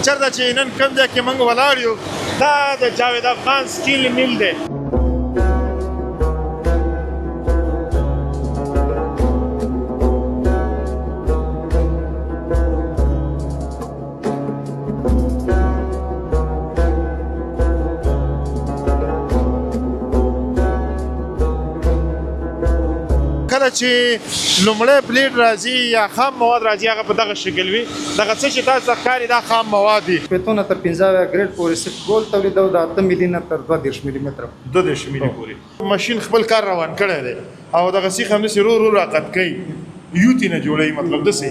چرته چې نن کوم ځای کې موږ ولاړ یو دا د جاوید افغان سټیل میل دی. کله چې لومړی پلیټ راځي یا خام مواد راځي هغه په دغه شکل وي. دغه څه چې تاسو ته ښکاري دا خام مواد دي. شپېتونه تر 15 ګریډ پورې سیفټ ګول تولیدوو د 8 ملي نه تر 32 ملي متره 32 ملي پورې. ماشین خپل کار روان کړی دی او دغه سیخ هم داسې رو راقت کوي یوتي نه جوړوي. مطلب داسې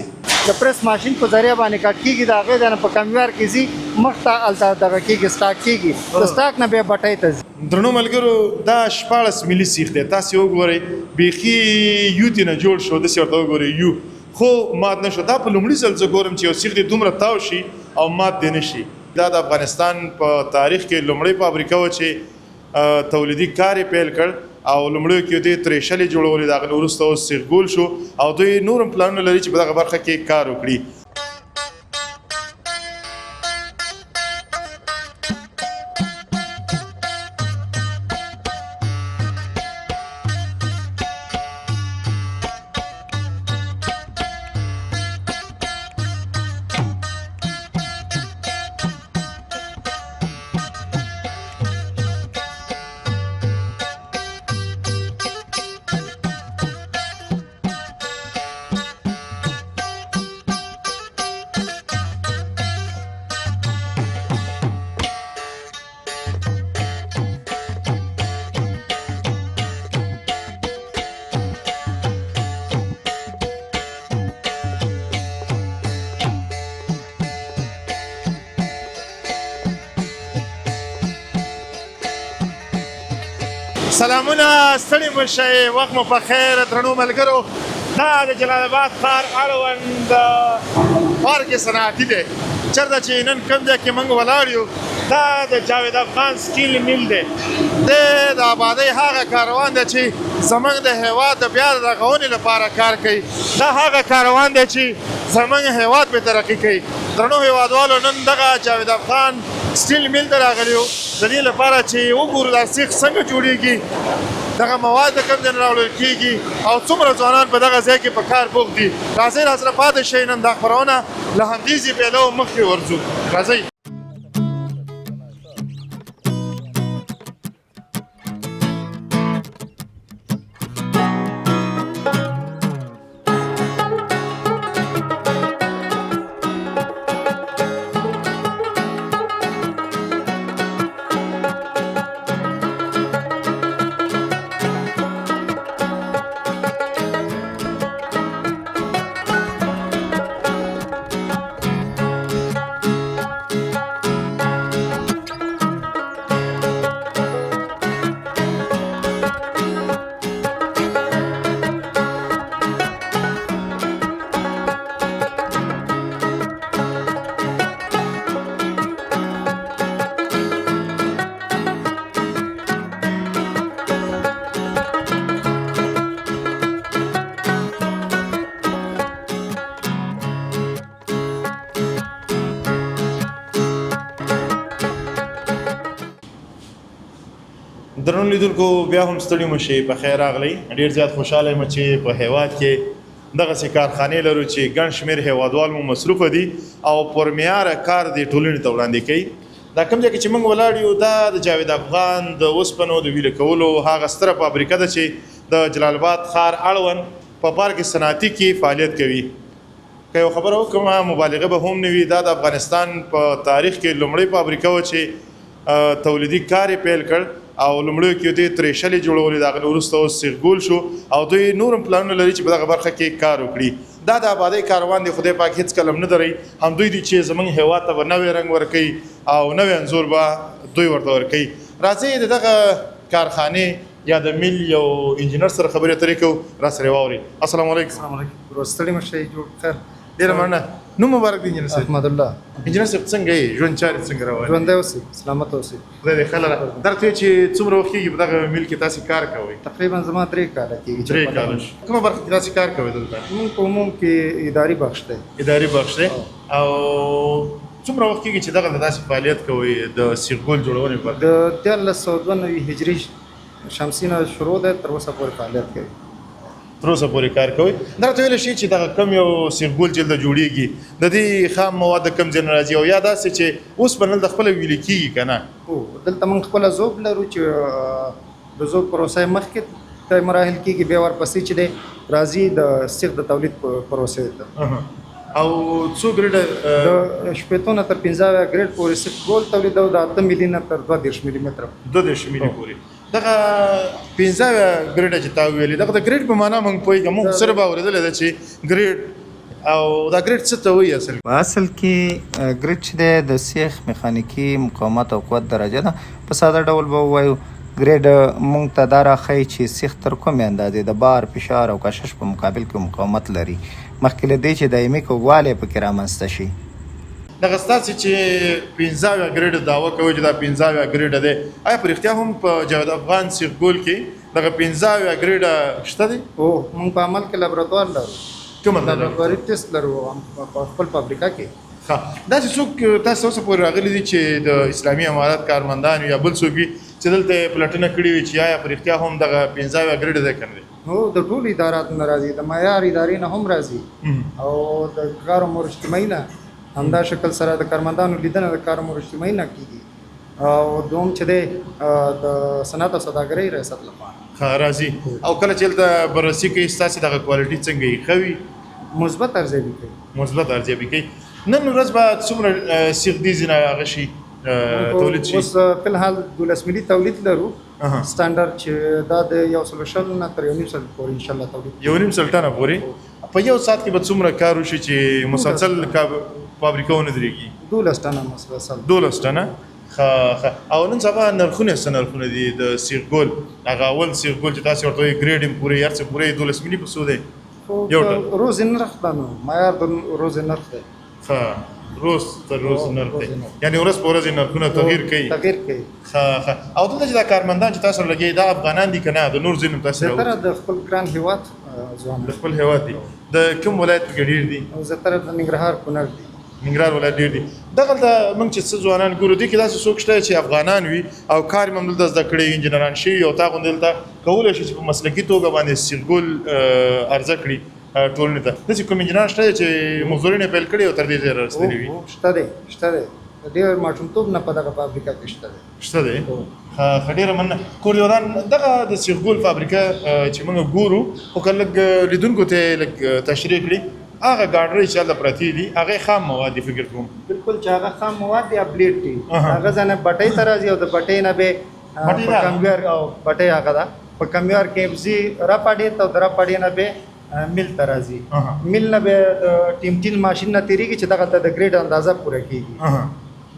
د پریس ماشین په ذریعه باندې کټ کېږي د هغې ځای نه په کمیوار کې ځي مخ ته هلته دغه کېږي سټاک کېږي د سټاک نه بیا بټۍ ته ځي. درنو ملګرو دا 14 ملي سیخ دی. تاسې وګورئ بیخي یوتي نه جوړ شو. داسې ورته وګورئ یو خو مات نه شو. دا په لومړي ځل زه ګورم چې یو سیخ دی دومره تاو شي او مات دی نه شي. دا د افغانستان په تاریخ کې لومړی فابریکه وه چې تولیدي کار یې پیل کړ او لومړیو کې دوی تریشلې جوړولې. د هغه نه وروسته اوس سیخ ګول شو او دوی نور هم پلانونه لري چې په دغه برخه کې کار وکړي. سلامونه ستړي مه شئ وخت مو په خیر درنو ملګرو. دا د جلال آباد ښار اړوند پارک صنعتي دی. چرته چې نن کوم ځای کې موږ ولاړ یو دا د جاوید افغان سټیل میل دی. د آبادۍ هغه کاروان دی چې زموږ د هیواد د بیا رغونې لپاره کار کوي. دا هغه کاروان دی چې زموږ هیواد پرې ترقي کوي. درنو هیوادوالو نن دغه جاوید افغان سټیل میل ته راغلی یو د دې لپاره چې وګورو دا سیخ څنګه جوړیږي دغه مواد د کوم ځای نه راوړل کیږي او څومره ځوانان په دغه ځای کې په کار بوخت دي. راځئ راسره پاتې شئ. نن دا خپرونه له همدې زیبیلو مخکې ورځو. راځئ. درنو لیدونکو بیا هم ستړي مه شئ. په خیر راغلی. ډېر زیات خوشحاله یم چې په هیواد کې دغسې کارخانې لرو چې ګڼ شمېر هیوادوال مو مصروفه دي او پر معیاره کار دې ټولنې ته وړاندې کوي. دا کوم ځای کې چې موږ ولاړ یو دا د جاوید افغان د اوسپنو د ویلې کولو هغه ستره فابریکه ده چې د جلال آباد ښار اړوند په پارک صنعتي کې فعالیت کوي. که یو خبره وکړم مبالغه به هم نه وي. دا د افغانستان په تاریخ کې لومړۍ فابریکه وه چې تولیدي کار یې پیل کړ او لومړیو کې دوی تریشلې جوړولې. د هغه نه وروسته اوس سیخ ګول شو او دوی نور هم پلانونه لري چې په دغه برخه کې کار وکړي. دا د آبادۍ کاروان دی. خدای پاک هېڅ کله هم نه دروي. همدوی دي چې زموږ هیواد ته به نوی رنګ ورکوي او نوی انځور به دوی ورته ورکوي. راځئ د دغه کارخانې یا د میل یو انجینر سره خبرې اترې کوو. راسره واورئ. السلام علیکم. السلام علیکم. ستړي مه شئ. جوړ خیر. ډېره مننه. نوم مبارک دی انجینر صاحب. احمد الله. انجینر صاحب څنګه یې ژوند چارې څنګه روانې؟ ژوندی اوسئ سلامت اوسئ. خدای دې ښه لره. درته وایي چې څومره وخت کېږي په دغه میل کې تاسې کار کوئ؟ تقریبا زما 3 کاله کېږي. 3 کاله. کومه برخه کې تاسې کار کوئ دلته؟ موږ په عموم کې اداري بخش دی. اداري بخش دی. او څومره وخت کېږي چې دغه داسې فعالیت کوئ د سیرګول جوړونې په د 1392 هجري شمسي نه شروع ده تر اوسه پورې فعالیت کوي. تر اوسه پورې کار کوئ. دا راته ویلی شي چې دغه کم یو سیرګول چې دلته جوړېږي د دې خام مواد د کم ځای نه راځي او یا داسې چې اوس په نل د خپله ویلې کېږي که نه؟ دلته موږ خپله ذوب لرو چې د ذوب پروسه مخکې ته مراحل کېږي بیا ورپسې چې دی راځي د سیخ د تولید پروسې ته. او څو ګریډه د شپېتو نه تر 15 ګریډ پورې سیرګول تولیدوو د 8 ملي نه تر 32 ملي متره 32 ملي پورې. دغه 15 ګریډه چې تا ویلې دغه د ګریډ په معنا موږ پوهېږو موږ سره به اورېدلی ده چې ګریډ او دا ګریډ څه ته وایي اصل په اصل کې ګریډ چې دی د سیخ میخانیکي مقاومت او قوت درجه ده. په ساده ډول به ووایو ګریډ موږ ته دا راښیي چې سیخ تر کومې اندازې د بار فشار او کشش په مقابل کې مقاومت لري مخکې له دې چې دایمي کوږوالی پکې رامنځته شي. دغه ستاسې چې 15 ګریډ دعوه کوي چې دا 15 ګریډ دی آیا په رښتیا هم په جاوید افغان سیرګول کې دغه 15 ګریډ شته دی؟ موږ په عمل کې لابراتوار لرو. کومه لابراتواري ټیسټ لرو په خپل فابریکه کې. داسې څوک تاسو اوسه پورې راغلي دي چې د اسلامي امارات کارمندان یا بل څوک وي چې دلته پلټنه کړې وي چې آیا په رښتیا هم دغه 15 ګریډ دی که نه دی؟ د ټولو اداراتو نه راځي د معیار ادارې نه هم راځي او د کار امور اجتماعي نه همدا شکل سره د کارمندانو لیدنه د کار امور اجتماعي نه کېږي او دوم چې دی د صنعت او سوداګرۍ ریاست لپاره راځي او کله چې دلته بررسي کوي ستاسې دغه کوالټي څنګه یې ښه وي؟ مثبت ارزیابي کوي. مثبت ارزیابي کوي. نن ورځ به څومره سیخ دیزي نه هغه شي تولید شي؟ اوس فلحال 12 ملي تولید لرو سټانډرډ چې دا د 120 نه تر 1.5 پورې ان شاء الله تولید 1.5 ټنه پورې په یو ساعت کې به څومره کار وشي چې مسلسل فابریکه ونه درېږي؟ 12 ټنه مسلسل 12 ټنه. او نن سبا نرخونه څه نرخونه دي د سیرګول هغه اول سیرګول چې تاسو ورته وایي ګریډ هم پورې هر څه پورې 12 ملي په څو دی؟ یو ټن روز نرخ ده نو معیار د روز نرخ دی. روز تر روز نرخ دی یعنی ورځ په ورځ نرخونه تغییر کوي. او دلته چې دا کارمندان چې تاسو لګي دا افغانان دي که نه د نور ځای نه تاسو زیاتره د خپل ګران هېواد ځوانان د خپل هېواد دي؟ د کوم ولایت پکې ډېر دي؟ زیاتره د ننګرهار کونړ دي. ننګرهار ولایت ډېر دي. دغلته موږ چې څه ځوانان ګورو دي کې داسې څوک شته چې افغانان وي او کار یې هم دلته زده کړی انجینران شوي او تا غوندې دلته کولی شي چې په مسلکي توګه باندې سیرګول عرضه کړي ټولنې ته؟ داسې کوم انجینران شته چې مزدورین یې پیل کړي او تر دې ځایه رسېدلي وي؟ شته دی ډېر ماشومتوب نه په دغه فابریکه کې شته دی. ښه ډېره مننه. کوردیودان دغه د سیرګول فابریکه چې موږ ګورو خو که لږ لیدونکو ته لږ تشریح کړي هغه ګاډرۍ چې هلته پرتې دي هغې خام مواد دي فکر کوم؟ بلکل چې هغه خام مواد دي اپلیټ دي هغه ځنه بټۍ ته راځي او د بټۍ نه به په کمبیور او بټۍ هغه ده په کمبیور کې ځي راپاډې ته او د راپاډې نه به میل ته راځي. میل نه به د ټیمټین ماشین نه تېرېږي چې دغه ته د ګریډ اندازه پوره کېږي.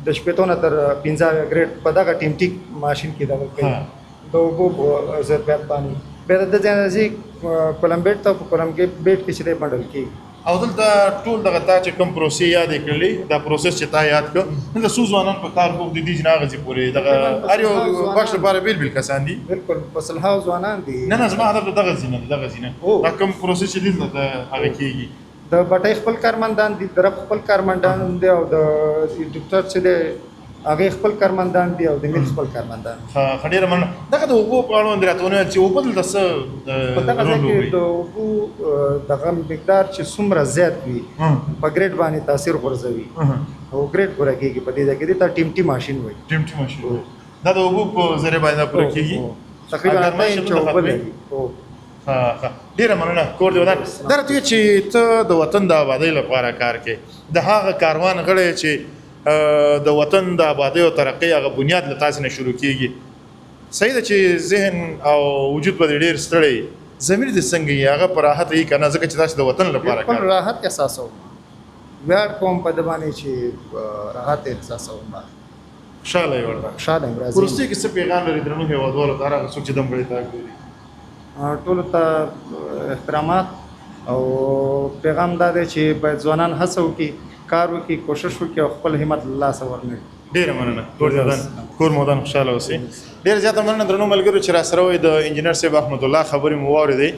د شپېتو نه تر 15 ګریډ په دغه ټیمټیک ماشین کې دغه کوي د اوبو په ظرفیت باندې بیا د ځای نه ځي کولم بیډ ته په کولم بیډ کې چې دی بنډل کېږي. او دلته ټول دغه تا چې کوم پروسې یادې کړلې دا پروسس چې تا یاد کړ دلته څو ځوانان په کار بوخت دي چې نه هغه ځای پورې دغه هر یو بخش لپاره بیل بیل کسان دي؟ بلکل په سلهاو ځوانان دي. نه زما هدف دغه ځای نه دغه ځای نه دا کوم پروسس چې دلته هغه کېږي د بټۍ خپل کارمندان دي د رب خپل کارمندان دي او د ډاکټر چې دی هغې خپل کارمندان دي او د میل خپل کارمندان. ښه ډېره مننه. دغه د اوبو په اړه باندې راته ونیول چې اوبه دلته څه په دغه ځای کې د اوبو دغه مقدار چې څومره زیات وي په ګریډ باندې تاثیر غورځوي او ګریډ پوره کېږي. په دې ځای کې دې ته ټیمټي ماشین وایي. ټیمټي ماشین دا د اوبو په ذریعه باندې پوره کېږي تقریبا 8 انچه اوبه لري. ډېره مننه کوردیودان. دا راته چې ته د وطن د آبادۍ لپاره کار کوې د هغه کاروان غړی چې د وطن د آبادۍ او ترقۍ هغه بنیاد له تاسې نه شروع کېږي. صحیح ده چې ذهن او وجود به دې ډېر ستړی ضمیر دې څنګه یي هغه په راحت یي که نه ځکه چې تاسې د وطن لپاره کار بلکل راحت احساسوم ویاړ کوم په ده باندې چې راحت احساسوم خوشحاله یې ورته خوشحاله یم راځي. وروستۍ کې څه پیغام لري درنو هېوادوالو ته هر هغه څوک چې دم غړي ته ګوري؟ ټولو ته احترامات او پیغام دا دی چې باید ځوانان هڅه وکړي کار وکړي کوشش وکړي او خپل همت له لاسه ورنکړي. ډېره مننه کوردیودان. کور مودان خوشحاله اوسئ. ډېره زیاته مننه درنو ملګرو چې راسره وئ. د انجینر صاحب احمد الله خبرې مو واورېدې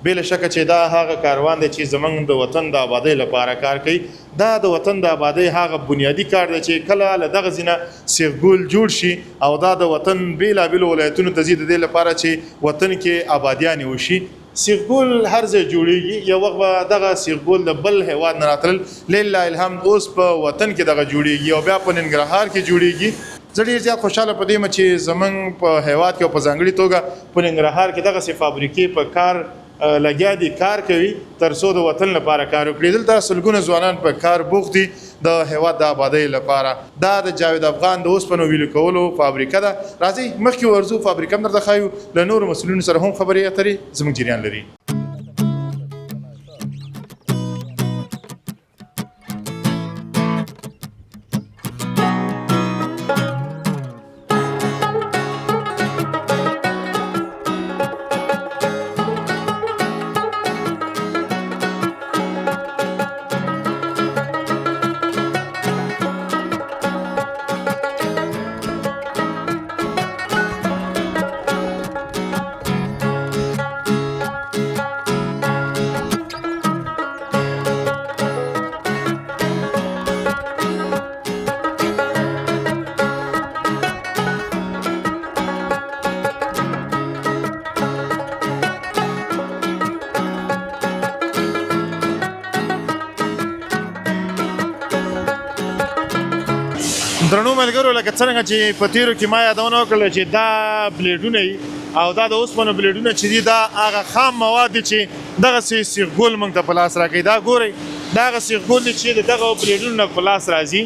بې له شکه چې دا هغه کاروان دی چې زموږ د وطن د آبادۍ لپاره کار کوي دا د وطن د آبادۍ هغه بنیادي کار دی چې کله له دغه ځینه سیغګول جوړ شي او دا د وطن بېلابېلو ولایتونو ته ځي د دې لپاره چې وطن کې آبادیانې وشي سیغګول هر ځای جوړیږي یو وخت به دغه سیغګول د بل هیواد نه راتلل لله الحمد اوس په وطن کې دغه جوړیږي او بیا په ننګرهار کې جوړیږي زه ډېر زیات خوشحاله په دې یم چې زموږ په هیواد کې او په ځانګړې توګه په ننګرهار کې دغسې فابریکې په کار لګیا دي کار کوي تر څو د وطن لپاره کار وکړي دلته سلګونه ځوانان په کار بوخت دي د هیواد د آبادۍ لپاره دا د جاوید افغان د اوسپنو ویلو کولو فابریکه ده راځئ مخکې ورځو فابریکه هم درته ښایو له نورو مسؤلینو سره هم خبرې اترې زموږ جریان لري درنو ملګرو لکه څرنګه چې په تیرو کې ما یادونه وکړله چې دا بلیډونه وي او دا د اوسپنو بلیډونه چې دي دا هغه خام مواد دي چې دغسې سیغګول موږ ته په لاس راکوي دا ګورئ دا هغه سیغګول دي چې د دغه بلیډونو نه په لاس راځي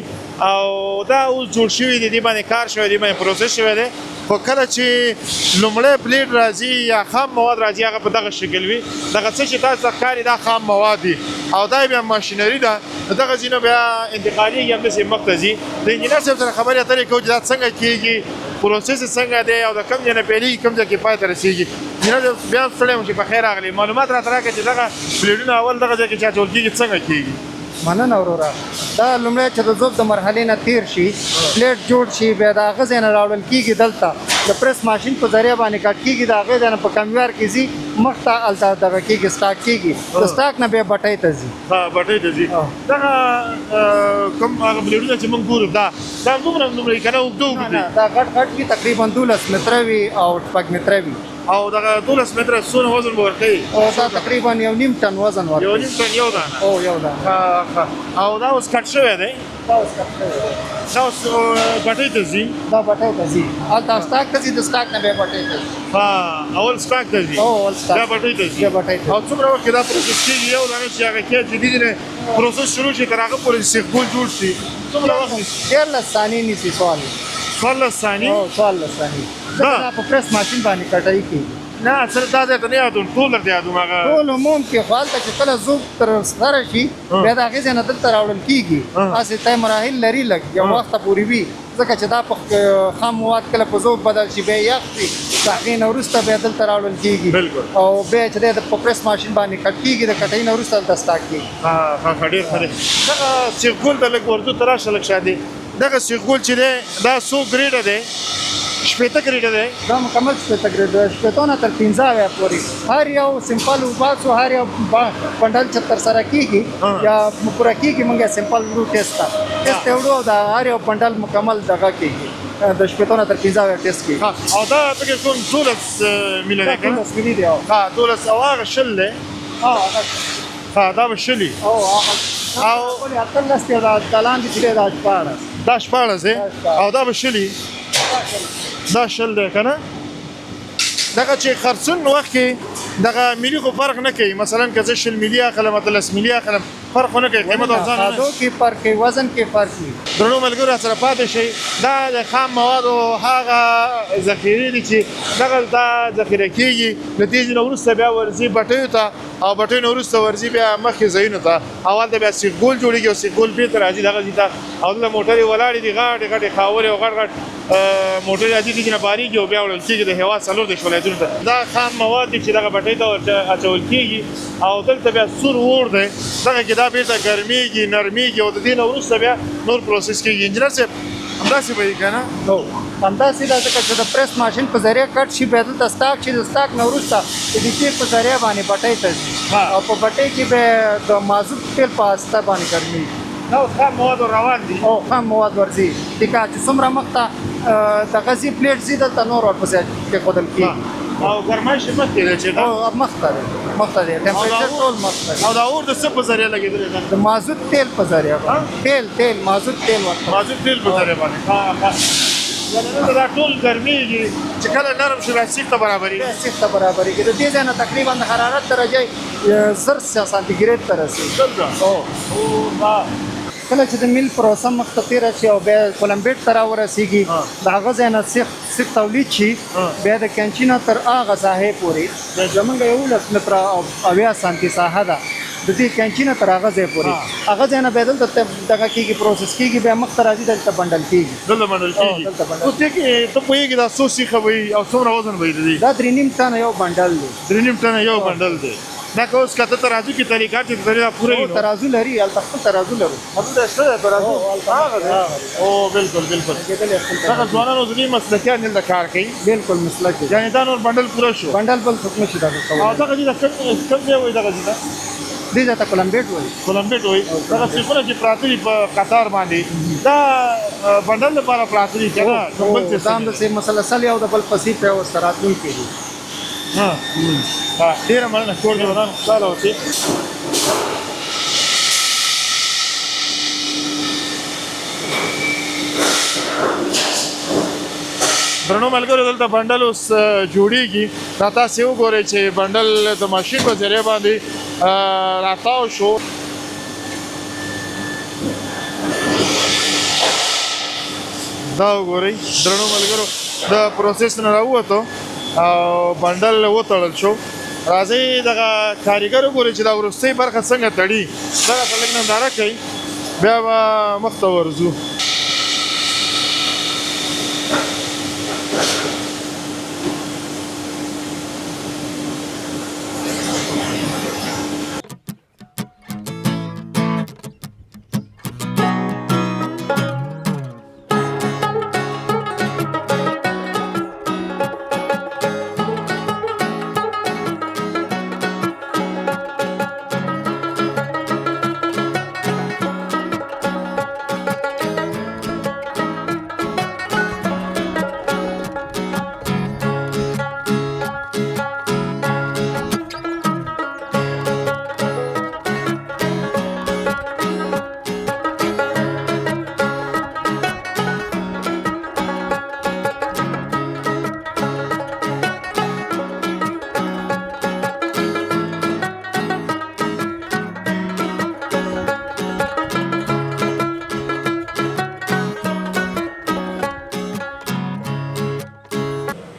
او دا اوس جوړ شوي دي دې باندې کار شوی دی باندې پروسس شوی دی خو کله چې لومړی بلیډ راځي یا خام مواد راځي هغه په دغه شکل وي دغه څه چې تاسو ته ښکاري دا خام مواد دي او دا بیا ماشینري ده دغه ځینو بیا انتقالېږي همداسې مخ ته ځي د انجینر صاحب سره خبرې اترې کوو چې دا څنګه کېږي پروسس څنګه دی او د کوم ځای نه پیلېږي کوم ځای کې پای ته رسېږي انجینر صاحب بیا ستړی یم چې په خیر راغلی معلومات راته راکړه چې دغه بلیډونه اول دغه ځای کې چې اچول کېږي څنګه کېږي مننه وروره دا لومړی چې د ذوب د مرحلې نه تیر شي پلیټ جوړ شي بیا د هغه ځای نه راوړل کېږي دلته د پریس ماشین په ذریعه باندې کټ کېږي د هغې ځای نه په کمیوار کې ځي مخ ته هلته دغه کېږي سټاک کېږي د سټاک نه بیا بټۍ ته ځي بټۍ ته ځي دغه کوم هغه بلیډونه چې موږ ګورو دا دومره که نه اوږده دي دا غټ غټ وي تقریبا 12 متره وي او 6 متره وي او دغه 12 متره څونه وزن به ورکوي او دا تقریبا 1.5 ټن وزن ورکوي 1.5 ټن یو دانه او یو دانه او دا اوس کټ شوی دی دا اوس کټ شوی دی دا اوس بټۍ ته ځي دا بټۍ ته ځي هلته سټاک ته ځي د سټاک نه بیا بټۍ ته ځي اول سټاک ته ځي اول سټاک بیا بټۍ ته ځي بیا بټۍ ته او څومره وخت کې دا پروسس کېږي یو دانه چې هغه کې جدید نه پروسس شروع شي تر هغه پورې سیغګول جوړ شي څومره وخت نیسي 14 ثانیې نیسي سوال 14 ثانیې او 14 ثانیې دا په پریس ماشین باندې کټای کېږي نه سره دا ځای ته نه یادوم ټول درته یادوم هغه ټول عموم کې خو هلته چې کله ذوب تر سره شي بیا د هغې ځای نه دلته راوړل کېږي هسې طی مراحل لري لږ یو وخته پورې وي ځکه چې دا په خام مواد کله په ذوب بدل شي بیا یخ شي د هغې نه وروسته بیا دلته راوړل کېږي او بیا چې دی په پریس ماشین باندې کټ کېږي د کټۍ نه وروسته دلته سټاک کېږي ښه ډېر ښه دی دغه سیغګول ته لږ اردو ته راشه لږ شاندې دغه سیغګول چې دی دا څو ګریډه دی شپېته ګریډه دی دا مکمل شپېته ګریډه شپېتو نه تر 15 پورې هر یو سمپل وباسو هر یو بنډل چې ترسره کېږي یا پوره کېږي موږ سمپل وړو ټیسټ ته ټیسټ یې وړو او د هر یو بنډل مکمل دغه کېږي د شپېتو نه تر 15 ټیسټ کېږي او دا فکر کوم 12 میله دی که نه 12 ملي دی 12 او هغه شل دی دا به شلي او اتلس دی دا لاندې چې دی دا 14 دی او دا به شلي دا شل دی که نه دغه چې خرڅون وخت کې دغه ملي خو فرق نه کوي مثلا که زه 20 ملي اخلم 13 ملي اخلم فرق خو نه کوي قیمت او ځان خادو کې فرق کوي وزن کې فرق وي درنو ملګرو سره پاتې شي دا د خام موادو هغه ذخیرې دي چې دغه دا ذخیره کېږي له دې ځای نه وروسته بیا ورځي بټیو ته او بټیو نه وروسته ورځي بیا مخکې ځایونو ته او هلته بیا سیغګول جوړېږي او سیغګول بېرته راځي دغه ځای ته او دلته موټرې ولاړې دي غټې غټې خاورې او غټ غټ موټرې راځي دې نه بارېږي او بیا وړل کېږي د هېواد 4 ولایتونو ته دا خام مواد دي چې دغه بټۍ ته اچول کېږي او دلته بیا سور اور دی دغه کې دا بېرته ګرمېږي نرمېږي او د دې نه وروسته بیا نور پروسس کېږي انجینر صاحب همداسې به یې که نه نو همداسې دا ځکه چې د پریس ماشین په ذریعه کټ شي بیا دلته سټاک چې د سټاک نه وروسته د ډیچې په ذریعه باندې بټۍ ته ځي او په بټۍ کې به د مازوت تیل په واسطه باندې ګرمېږي دا اوس خام مواد روان دي او خام مواد ورځي دغه چې څومره مخته د غذي پلیټ ځي دلته نور ورپسې کېښودل کېږي او ګرمایش یې مخکې دی چې دا او مخته دی ټمپریچر ټول مخته دی او دا اور د څه په ذریعه لګېدلی ده د مازوت تیل په ذریعه باندې تیل مازوت تیل ورته مازوت تیل په ذریعه باندې یعنې دا ټول ګرمېږي چې کله نرم شي بیا سیخ ته برابرېږي سیخ ته برابرېږي د دې ځای نه تقریبا د حرارت درجه 10 سانتیګریډ ته رسېږي کله چې د میل پروسه مخته تېره شي او بیا کولمبیټ ته راورسېږي د هغه ځای نه سیخ تولید شي بیا د کینچي نه تر هغه ساحې پورې زموږ 11 متره او 80 سانتي ساحه ده د دې کینچي نه تر هغه ځای پورې هغه ځای نه بیا دلته دغه کېږي پروسس کېږي بیا مخته راځي دلته بنډل کېږي دلته بنډل کېږي اوس دې کې ته پوهېږې دا څو سیخه به وي او څومره وزن به وي دا 3.5 ټنه یو بنډل دی 3.5 ټنه یو بنډل دی دا که اوس کته ترازو کې طریقه چې طریقه پوره وي ترازو لري هلته خپل ترازو لرو هلته شته دی ترازو هغه دی او بالکل دغه ځوانان اوس دې مسلکیان دلته کار کوي بالکل مسلک دی یعنې دا نور بنډل پوره شو بنډل بل څوک نشي دغه کولی او دغه چې کوم ځای وایي دغه ځای دې ځای ته کولمبیټ وایي کولمبیټ وایي دغه سیخونه چې پراته دي په قطار باندې دا بنډل لپاره پراته دي که نه کوم بل څه دا همداسې مسلسل یو د بل پسې پرې ورسته راتلونکي دي ډېره مننه کور دې ودان خوشحاله اوسې درنو ملګرو دلته بنډل اوس جوړیږي دا تاسې وګورئ چې بنډل د ماشین په ذریعه باندې راتاو شو دا وګورئ درنو ملګرو د پروسس نه راووتو او بنډل وتړل شو راځئ دغه کاریګر وګورئ چې دا وروستۍ برخه څنګه تړي دغه ته لږ ننداره کوي بیا به مخته ورځو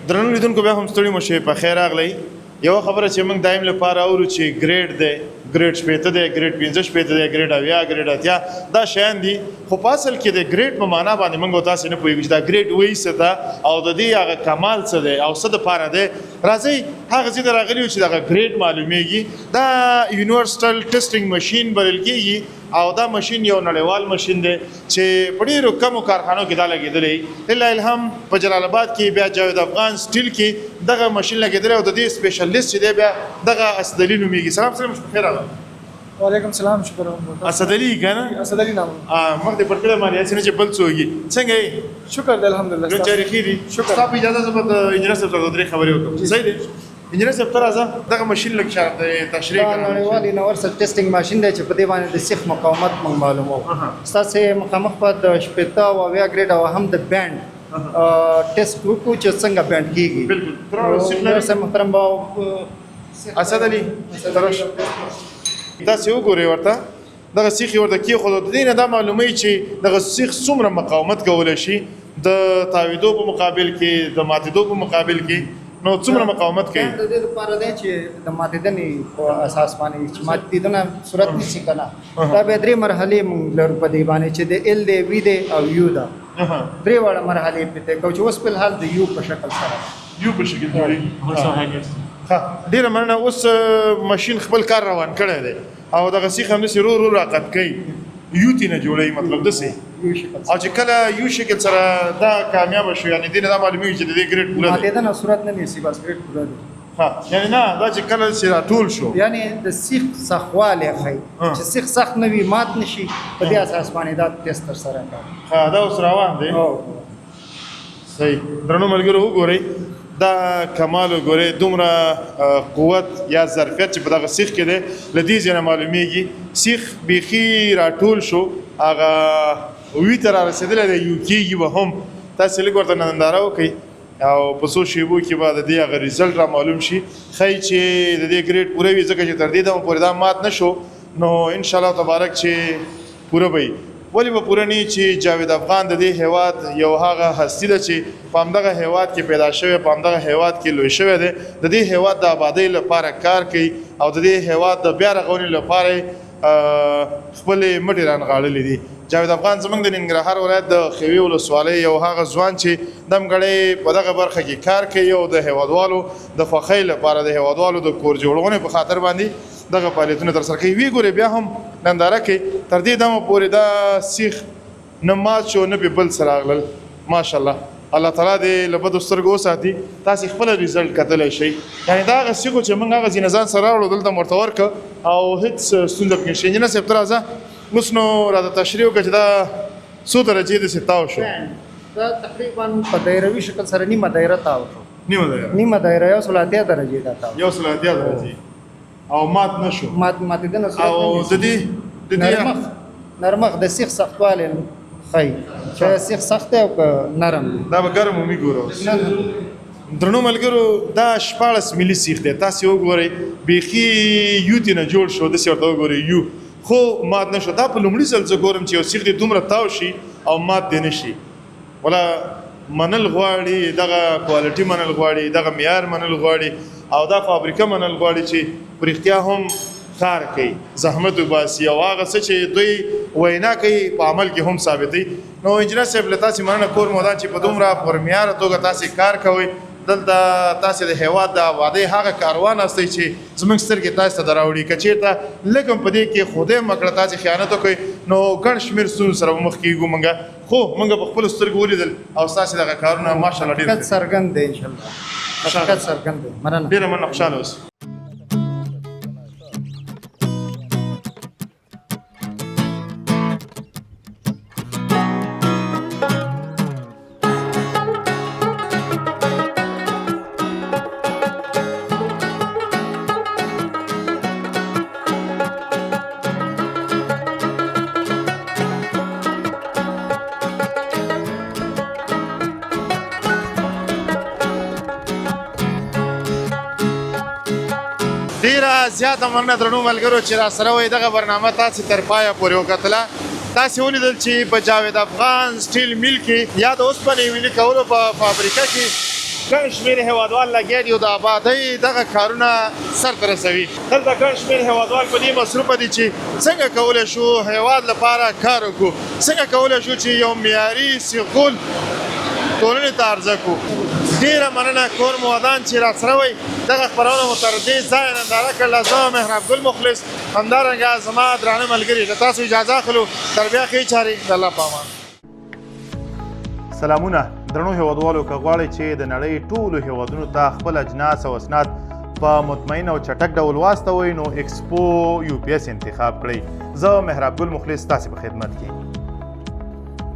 درنو لیدونکو بیا هم ستړي مو شئ په خیر راغلی یوه خبره چې موږ دایم لپاره اورو چې ګریډ دی ګریډ شپېته دی ګریډ 15 شپېته دی ګریډ 80 ګریډ 80 دا شیان دي خو په اصل کې د ګریډ په معنا باندې موږ تاسې نه پوهېږو چې دا ګریډ وایي څه ده او د دې هغه کمال څه دی او څه دپاره دی راځئ هغه ځای ته راغلي یو چې دغه ګریډ معلومیږي دا یونیورسل ټیسټینګ ماشین بلل کېږي او دا ماشین یو نړیوال ماشین دی چې په ډېرو کمو کارخانو کې دا لګېدلی لله الحم په جلال آباد کې بیا جاوید افغان سټیل کې دغه ماشین لګېدلی او د دې سپیشلیست چې دی بیا دغه اسدعلي نومېږي سلام سلام بخیر راغلی وعلیکم السلام شکر اسدعلي که نه اسدعلي نام مخ دې پر کړی مالې هسې نه چې بل څوک یې څنګه یې شکر دی الحمدلله ژوند جاري ښې دي ستا په اجازه زه به د انجینر صاحب سره 2-3 خبرې وکړم صحیح دی انجینر صاحب ته راځه دغه ماشین لږ شاته تشریح دا نړیوال یونیورسل ټیسټینګ ماشین دی چې په دې باندې د سیخ مقاومت موږ معلوموو ستاسې مخامخ په د شپېته او 80 ګریډ او هم د بینډ ټیسټ وکړو چې څنګه بینډ کېږي بالکل محترم باو اسدعلي تاسې وګورئ ورته دغه سیخ یې ورته کېښود د دې نه دا معلوموي چې دغه سیخ څومره مقاومت کولی شي د تاویدو په مقابل کې د ماتېدو په مقابل کې نو څومره مقاومت کوي د دې لپاره دی چې د ماتېدنې په اساس باندې چې ماتېدنه صورت نیسي که نه دا بیا 3 مرحلې موږ لرو په دې باندې چې د ایل دی وي دی او یو ده 3 واړه مرحلې پرې طی کوو چې اوس فلحال د یو په شکل سره یو په شکل جوړېږي ډېره مننه اوس ماشین خپل کار روان کړی دی او دغه سیخ همداسې رو رو راقت کوي یو تې نه جوړوي مطلب داسې یو شکل او چې کله یو شکل سره دا کامیاب شو یعنی دې نه دا معلومیږي چې د دې ګریډ پوره دی ماتېدنه صورت نه نیسي بس ګریډ پوره دی ها یعنی نه دا چې کله چې راټول شو یعنی د سیخ سخوالی ښیي چې سیخ سخت نه وي مات نه شي په دې اساس باندې دا ټیسټ ترسره کوي ها دا اوس روان دی صحیح درنو ملګرو وګورئ دا کمال وګورئ دومره قوت یا ظرفیت چې په دغه سیخ کې دی له دې ځای نه معلومیږي سیخ بیخي راټول شو هغه وي ته رارسېدلی دی یو کېږي به هم تاسې لږ ورته ننداره وکړئ او په څو شیبو کې به د دې هغه ریزلټ را معلوم شي ښایي چې د دې ګریډ پوره وي ځکه چې تر دې دمه پورې دا مات نه شو نو انشاءالله تبارک چې پوره به وي ولې به پوره نه چې جاوید افغان د دې هیواد یو هغه هستي ده چې په همدغه هیواد کې پیدا شوی په همدغه هیواد کې لوی شوی دی د دې هیواد د آبادۍ لپاره کار کوي او د دې هیواد د بیا رغونې لپاره خپلې مټې رانغاړلې دي جاوید افغان زموږ د ننګرهار ولایت د خیوي ولسوالۍ یو هغه ځوان چې دمګړی په دغه برخه کې کار کوي او د هیوادوالو د خوښۍ لپاره د هیوادوالو د کور جوړونې په خاطر باندې دغه فعالیتونه ترسره کوي وی ګورې بیا هم ننداره کوي تر دې دمه پورې دا سیخ نه مات شو نه پې بل څه راغلل ماشاءالله الله تعالی دې له بدو سترګو وساتي تاسې خپله ریزلټ کتلی شئ یعنې دا هغه سیخ چې موږ هغه ځینې ځان سره راوړو دلته مو ورته ورکړه او هېڅ ستونزه پکې نشته انجینر صاحب ته راځه اوس نو راته تشریح وکړه چې دا څو درجې داسې تاو شو دا تقریبا په دایروي شکل سره نیمه دایره تاو شو نیمه دایره یو سل اتیا درجې دا تاو یو سل اتیا درجې او مات نه شو ماتېدنه صورت او د دې نرمخ د سیخ سختوالی ښیي چې سیخ سخت دی او که نرم دی دا به ګرم ومي ګورو درنو ملګرو دا 14 ملي سیخ دی تاسې وګورئ بیخي یو ترې نه جوړ شو داسې ورته وګورئ یو خو مات نه شو دا په لومړي ځل زه ګورم چې یو سیخ دې دومره تاو شي او مات دې نه شي ولا منل غواړي دغه کوالټي منل غواړي دغه معیار منل غواړي او دا فابریکه منل غواړي چې په رښتیا هم کار کوي زحمت وباسي او هغه څه چې دوی وینا کوي په عمل کې هم ثابتوي نو انجینر صاحب له تاسې مننه کور مودان چې په دومره پر معیاره توګه تاسې کار کوئ دلته تاسې د هیواد د آبادۍ هغه کاروان هستئ چې زموږ سترګې تاسې ته در راوړي که چېرته لږ هم په دې کې خدای مکړه تاسې خیانت وکړئ نو ګڼ شمېر ستونزو سره به مخ کېږو موږ خو موږ په خپلو سترګو ولیدل او ستاسې دغه کارونه ماشاءالله ډېر څرګند دی انشاءالله حقیقت څرګند دی مننه ډېره مننه خوشحاله اوسئ ډیره زیاته مننه درنو ملګرو چې را سره وئ دغه برنامه تاسې تر پایه پورې وکتله تاسې ولیدل چې په جاوید افغان سټیل میل کې یا د اوسپنې ویلي کولو په فابریکه کې ګڼ شمېر هیوادوال لګیا دي او د آبادۍ دغه کارونه سرته رسوي دلته ګڼ شمېر هیوادوال په دې مصروفه دي چې څنګه کولی شو هیواد لپاره کار وکړو څنګه کولی شو چې یو معیاري سیغول ټولنې ته عرضه کړو ډېره مننه کور مو ودان چې را سره وئ دغه خپرونه مو تر دې ځایه ننداره کړله زه مهراب ګل مخلص همدارنګه زما درانه ملګري له تاسو اجازه اخلو تر بیا ښې چارې د الله په امان سلامونه درنو هیوادوالو که غواړئ چې د نړۍ ټولو هیوادونو ته خپل اجناس او اسناد په مطمئن او چټک ډول واستوئ نو ایکسپو UPS انتخاب کړئ زه مهراب ګل مخلص تاسې په خدمت کې